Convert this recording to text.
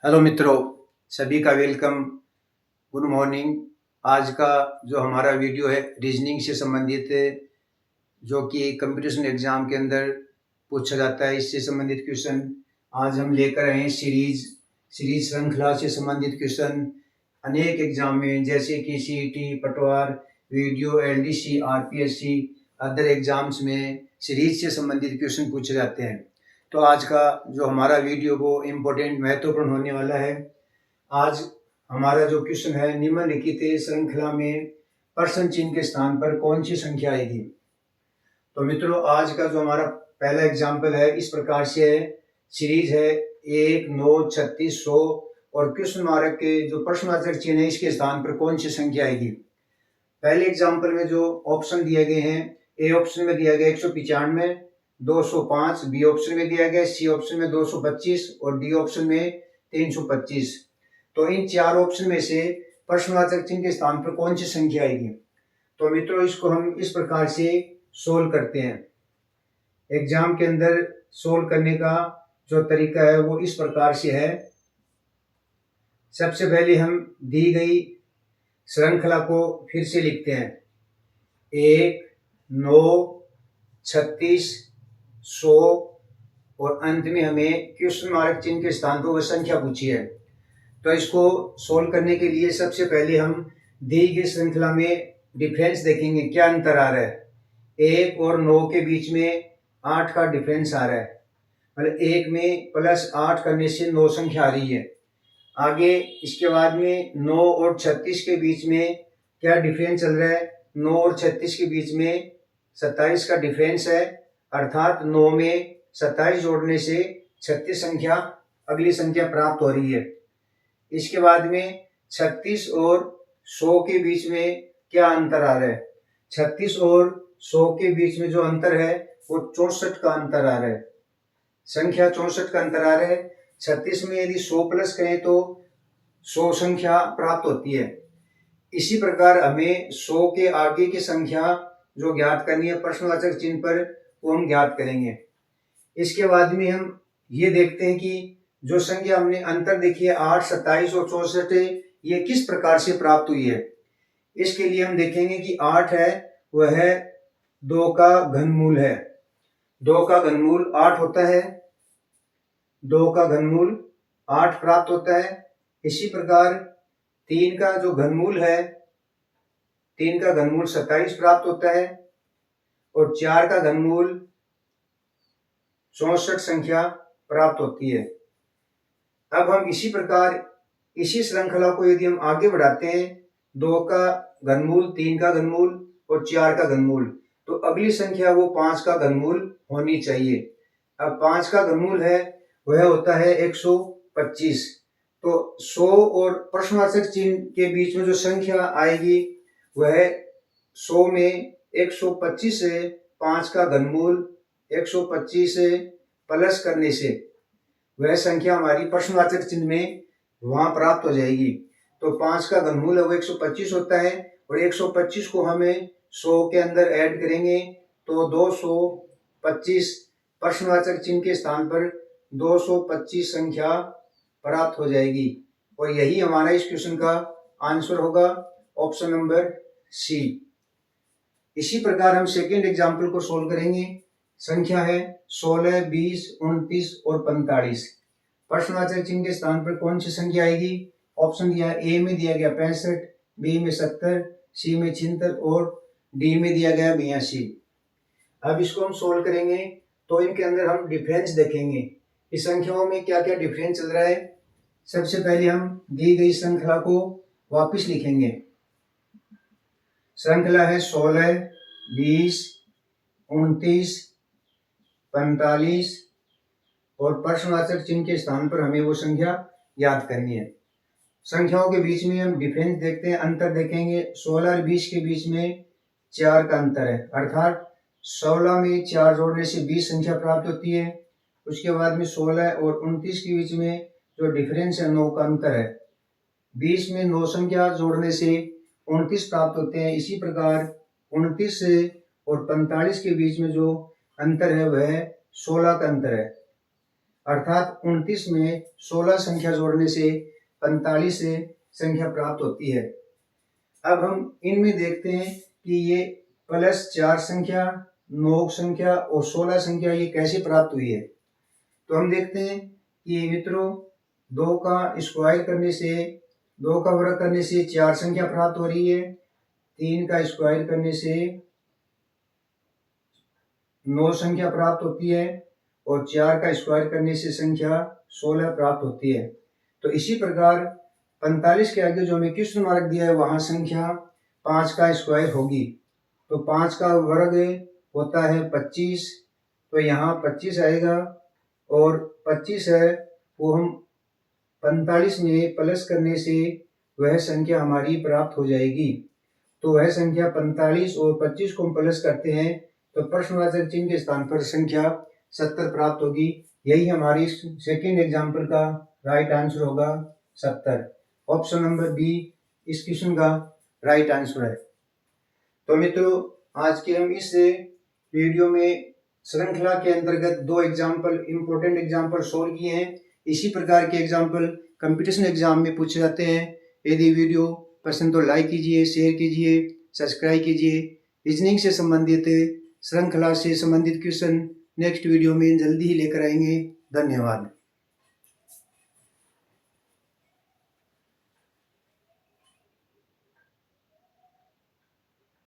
Hello मित्रों, सभी का वेलकम। Good morning. आज का जो हमारा वीडियो है रीजनिंग से संबंधित है, जो कि कंपटीशन एग्जाम के अंदर पूछा जाता है। इससे संबंधित क्वेश्चन आज हम लेकर आए हैं। सीरीज श्रृंखला से संबंधित क्वेश्चन अनेक एग्जाम में, जैसे कि सीईटी, पटवार, video, LDC, RPSC, other exams में सीरीज से संबंधित क्वेश्चन पूछे जाते हैं। तो आज का जो हमारा वीडियो वो इम्पोर्टेंट महत्वपूर्ण होने वाला है। आज हमारा जो क्वेश्चन है, निम्नलिखित श्रृंखला में प्रश्न चिन्ह के स्थान पर कौन सी संख्या आएगी। तो मित्रों, आज का जो हमारा पहला एग्जाम्पल है इस प्रकार से है। सीरीज है 1, 9, 36, 100 और क्वेश्चन मार्क के जो प्रश्नवाचक चिन्ह है इसके स्थान पर कौन सी संख्या आएगी। पहले एग्जाम्पल में जो ऑप्शन दिए गए हैं, ए ऑप्शन में दिया गया 195, 205, बी ऑप्शन में दिया गया, सी ऑप्शन में 225 और डी ऑप्शन में 325। तो इन चार ऑप्शन में से प्रश्नवाचक चिन्ह के स्थान पर कौन सी संख्या आएगी। तो मित्रों, इसको हम इस प्रकार से सोल्व करते हैं। एग्जाम के अंदर सोल्व करने का जो तरीका है वो इस प्रकार से है। सबसे पहले हम दी गई श्रृंखला को फिर से लिखते हैं। 1, 9, 36, 100 और अंत में हमें क्वेश्चन मार्क चिन्ह के स्थान पर वह संख्या पूछी है। तो इसको सोल्व करने के लिए सबसे पहले हम दी गई श्रृंखला में डिफरेंस देखेंगे, क्या अंतर आ रहा है। 1 और 9 के बीच में 8 का डिफरेंस आ रहा है, मतलब 1 में +8 करने से 9 संख्या आ रही है। आगे इसके बाद में 9 और 36 के बीच में क्या डिफरेंस चल रहा है। 9 और 36 के बीच में 27 का डिफरेंस है, अर्थात 9 में 27 जोड़ने से 36 संख्या अगली संख्या प्राप्त हो रही है। इसके बाद में 36 और 100 के बीच में क्या अंतर आ रहा है। 36 और 100 के बीच में जो अंतर है वो 64 का अंतर आ रहा है। संख्या 64 का अंतर आ रहा है। 36 में यदि 100 प्लस करें तो 100 संख्या प्राप्त होती है। इसी प्रकार हमें 100 के आगे की संख्या जो ज्ञात करनी है प्रश्नवाचक चिन्ह पर, वो हम ज्ञात करेंगे। इसके बाद में हम ये देखते हैं कि जो संख्या हमने अंतर देखी है 8, 27 और 64, ये किस प्रकार से प्राप्त हुई है। इसके लिए हम देखेंगे कि 8 है वह 2 का घनमूल है। 2 का घनमूल 8 होता है। 2 का घनमूल 8 प्राप्त होता है। इसी प्रकार 3 का जो घनमूल है, 3 का घनमूल 27 प्राप्त होता है और 4 का घनमूल 64 संख्या प्राप्त होती है। अब हम इसी प्रकार इसी श्रृंखला को यदि हम आगे बढ़ाते हैं, 2 का घनमूल, 3 का घनमूल और 4 का घनमूल, तो अगली संख्या वो 5 का घनमूल होनी चाहिए। अब 5 का घनमूल है वह होता है 125। तो 100 और प्रश्नवाचक चिन्ह के बीच में जो संख्या आएगी वह 100 में 125 से 5 का घनमूल 125 से प्लस करने से वह संख्या हमारी प्रश्नवाचक चिन्ह में वहां प्राप्त हो जाएगी। तो 5 का घनमूल है वो 125 होता है और 125 को हमें 100 के अंदर ऐड करेंगे तो 225 प्रश्नवाचक चिन्ह के स्थान पर 225 संख्या प्राप्त हो जाएगी और यही हमारा इस क्वेश्चन का आंसर होगा, ऑप्शन नंबर सी। इसी प्रकार हम सेकेंड एग्जाम्पल को सोल्व करेंगे। संख्या है 16, 20, 29 और 45। प्रश्नवाचक चिन्ह के स्थान पर कौन सी संख्या आएगी। ऑप्शन दिया है, ए में दिया गया 65, बी में 70, सी में 76 और डी में दिया गया 82। अब इसको हम सोल्व करेंगे तो इनके अंदर हम डिफरेंस देखेंगे, इस संख्याओं में क्या क्या डिफरेंस चल रहा है। सबसे पहले हम दी गई श्रृंखला को वापस लिखेंगे। श्रृंखला है 16, 20, 29, 45 और प्रश्नवाचक चिन्ह के स्थान पर हमें वो संख्या याद करनी है। संख्याओं के बीच में हम डिफरेंस देखते हैं, अंतर देखेंगे। 16 और 20 के बीच में 4 का अंतर है, अर्थात 16 में 4 जोड़ने से 20 संख्या प्राप्त होती है। उसके बाद में 16 और 29 के बीच में जो डिफरेंस है 9 का अंतर है। 20 में 9 संख्या जोड़ने से 29 प्राप्त होते हैं। इसी प्रकार 29 से और 45 के बीच में जो अंतर है वह 16 का अंतर है। अर्थात 29 में 16 संख्या जोड़ने से 45 से संख्या प्राप्त होती है। अब हम इनमें देखते हैं कि ये +4 संख्या, 9 संख्या और 16 संख्या ये कैसे प्राप्त हुई है। तो हम देखते हैं कि मित्रों 2 का स्क्वायर करने से, 2 का वर्ग करने से 4 संख्या प्राप्त हो रही है, 3 का स्क्वायर करने से 9 संख्या प्राप्त होती है और 4 का स्क्वायर करने से संख्या 16 प्राप्त होती है। तो इसी प्रकार 45 के आगे जो हमें क्वेश्चन मार्क दिया है वहाँ संख्या 5 का स्क्वायर होगी। तो 5 का वर्ग होता है 25, तो यहाँ 25 आएगा और 25 है वो हम 45 में प्लस करने से वह संख्या हमारी प्राप्त हो जाएगी। तो वह संख्या 45 और 25 को हम प्लस करते हैं तो प्रश्नवाचक चिन्ह के स्थान पर संख्या 70 प्राप्त होगी। यही हमारी सेकेंड एग्जाम्पल का राइट आंसर होगा 70। ऑप्शन नंबर बी इस क्वेश्चन का राइट आंसर है। तो मित्रों आज के हम इस वीडियो में श्रृंखला के अंतर्गत 2 एग्जाम्पल, इम्पोर्टेंट एग्जाम्पल सोल्व किए हैं। इसी प्रकार के एग्जाम्पल कंपटीशन एग्जाम में पूछे जाते हैं। यदि वीडियो पसंद तो लाइक कीजिए, शेयर कीजिए, सब्सक्राइब कीजिए। रीजनिंग से संबंधित, श्रृंखला से संबंधित क्वेश्चन नेक्स्ट वीडियो में जल्दी ही लेकर आएंगे। धन्यवाद।